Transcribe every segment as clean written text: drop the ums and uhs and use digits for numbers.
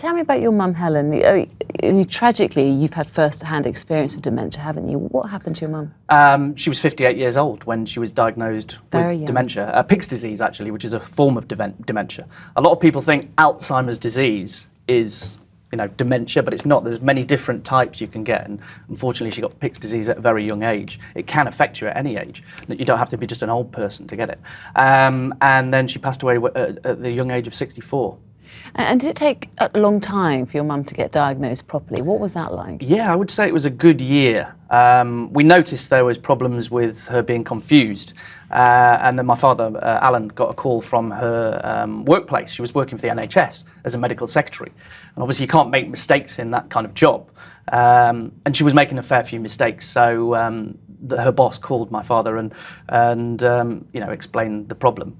Tell me about your mum, Helen. Tragically, you've had first-hand experience of dementia, haven't you? What happened to your mum? She was 58 years old when she was diagnosed with dementia. Pick's disease, actually, which is a form of dementia. A lot of people think Alzheimer's disease is, dementia, but it's not. There's many different types you can get, and unfortunately she got Pick's disease at a very young age. It can affect you at any age. You don't have to be just an old person to get it. And then she passed away at the young age of 64. And did it take a long time for your mum to get diagnosed properly? What was that like? Yeah, I would say it was a good year. We noticed there was problems with her being confused. And then my father, Alan, got a call from her workplace. She was working for the NHS as a medical secretary. And obviously you can't make mistakes in that kind of job. And she was making a fair few mistakes. So her boss called my father and explained the problem.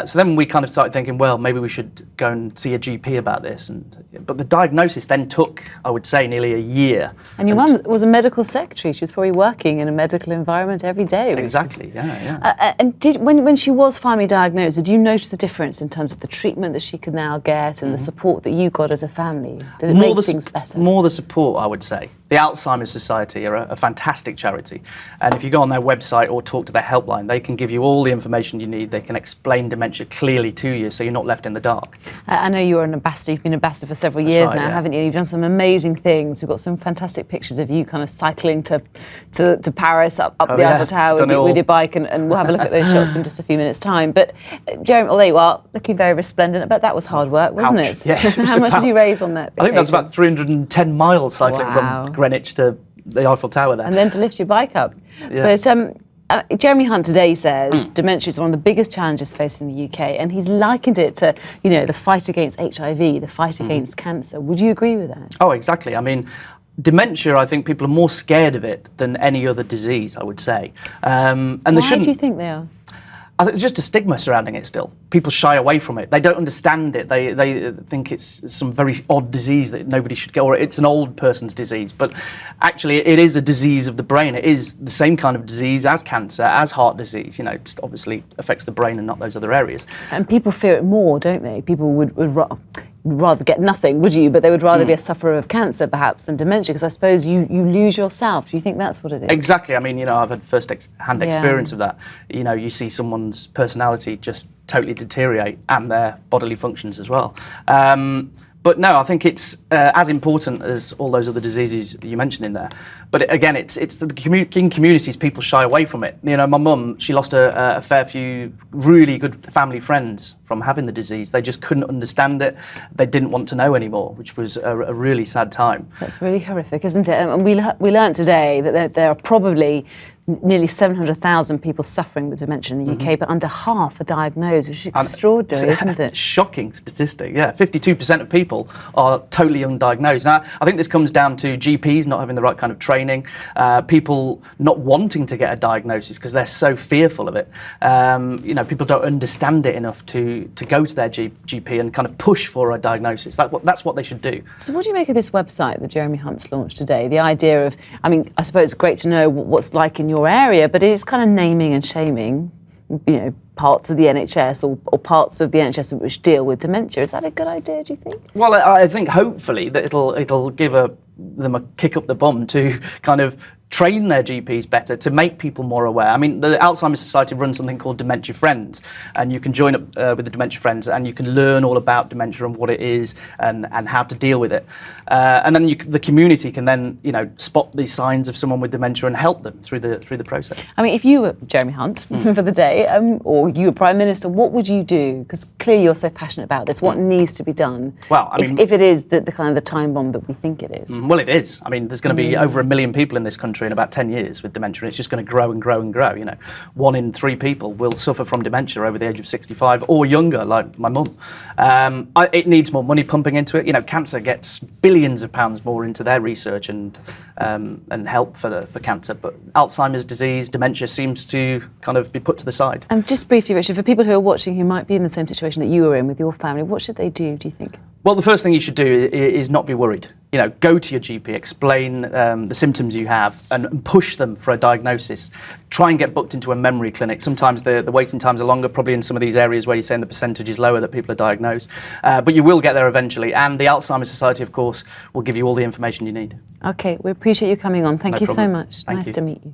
So then we kind of started thinking, well, maybe we should go and see a GP about this. But the diagnosis then took, I would say, nearly a year. And your mum was a medical secretary. She was probably working in a medical environment every day. Exactly, yeah. And when she was finally diagnosed, did you notice the difference in terms of the treatment that she could now get and the support that you got as a family? Did it make things better? More the support, I would say. The Alzheimer's Society are a fantastic charity. And if you go on their website or talk to their helpline, they can give you all the information you need. They can explain dementia clearly to you so you're not left in the dark. I know you're an ambassador. You've been an ambassador for several years now, haven't you? You've done some amazing things. We've got some fantastic pictures of you kind of cycling to Paris, up the Eiffel Tower with your bike, and we'll have a look at those shots in just a few minutes' time. But Jeremy, although you are looking very resplendent, but that was hard work, wasn't it? Yeah, How much did you raise on that? I think that's about 310 miles cycling from Greenwich to the Eiffel Tower there. And then to lift your bike up. Yeah. But Jeremy Hunt today says dementia is one of the biggest challenges facing the UK, and he's likened it to, the fight against HIV, the fight against cancer. Would you agree with that? Oh, exactly. I mean, dementia, I think people are more scared of it than any other disease, I would say. And Why do you think they are? I think there's just a stigma surrounding it still. People shy away from it. They don't understand it. They think it's some very odd disease that nobody should get, or it's an old person's disease. But actually, it is a disease of the brain. It is the same kind of disease as cancer, as heart disease. It just obviously affects the brain and not those other areas. And people fear it more, don't they? People would rather get nothing, would you? But they would rather be a sufferer of cancer, perhaps, than dementia, because I suppose you lose yourself. Do you think that's what it is? Exactly. I mean, I've had first-hand experience of that. You see someone's personality just totally deteriorate and their bodily functions as well. But no, I think it's as important as all those other diseases that you mentioned in there. But again, it's the in communities, people shy away from it. My mum, she lost a fair few really good family friends from having the disease. They just couldn't understand it. They didn't want to know anymore, which was a really sad time. That's really horrific, isn't it? And we learnt today that there are probably nearly 700,000 people suffering with dementia in the UK, but under half are diagnosed, which is extraordinary, isn't it? Shocking statistic, yeah. 52% of people are totally undiagnosed. Now, I think this comes down to GPs not having the right kind of training, people not wanting to get a diagnosis because they're so fearful of it. People don't understand it enough to go to their GP and kind of push for a diagnosis. That's what they should do. So what do you make of this website that Jeremy Hunt's launched today? The idea of, I suppose it's great to know what's like in your area, but it's kind of naming and shaming, parts of the NHS or parts of the NHS which deal with dementia. Is that a good idea, do you think? Well, I think hopefully that it'll give them a kick up the bum to kind of train their GPs better, to make people more aware. I mean, the Alzheimer's Society runs something called Dementia Friends, and you can join up with the Dementia Friends and you can learn all about dementia and what it is and how to deal with it. And then the community can then, spot the signs of someone with dementia and help them through the process. I mean, if you were Jeremy Hunt for the day, or you were Prime Minister, what would you do? Because clearly you're so passionate about this. What needs to be done? Well, if it is the kind of the time bomb that we think it is. Well, it is. I mean, there's going to be over 1 million people in this country in about 10 years with dementia, and it's just going to grow and grow and grow. 1 in 3 people will suffer from dementia over the age of 65 or younger, like my mum. It needs more money pumping into it. Cancer gets billions of pounds more into their research and help for cancer, but Alzheimer's disease, dementia seems to kind of be put to the side. And just briefly, Richard, for people who are watching who might be in the same situation that you were in with your family, what should they do you think? Well, the first thing you should do is not be worried. Go to your GP, explain the symptoms you have, and push them for a diagnosis. Try and get booked into a memory clinic. Sometimes the waiting times are longer, probably in some of these areas where you're saying the percentage is lower that people are diagnosed. But you will get there eventually. And the Alzheimer's Society, of course, will give you all the information you need. Okay, we appreciate you coming on. Thank you so much. Nice to meet you.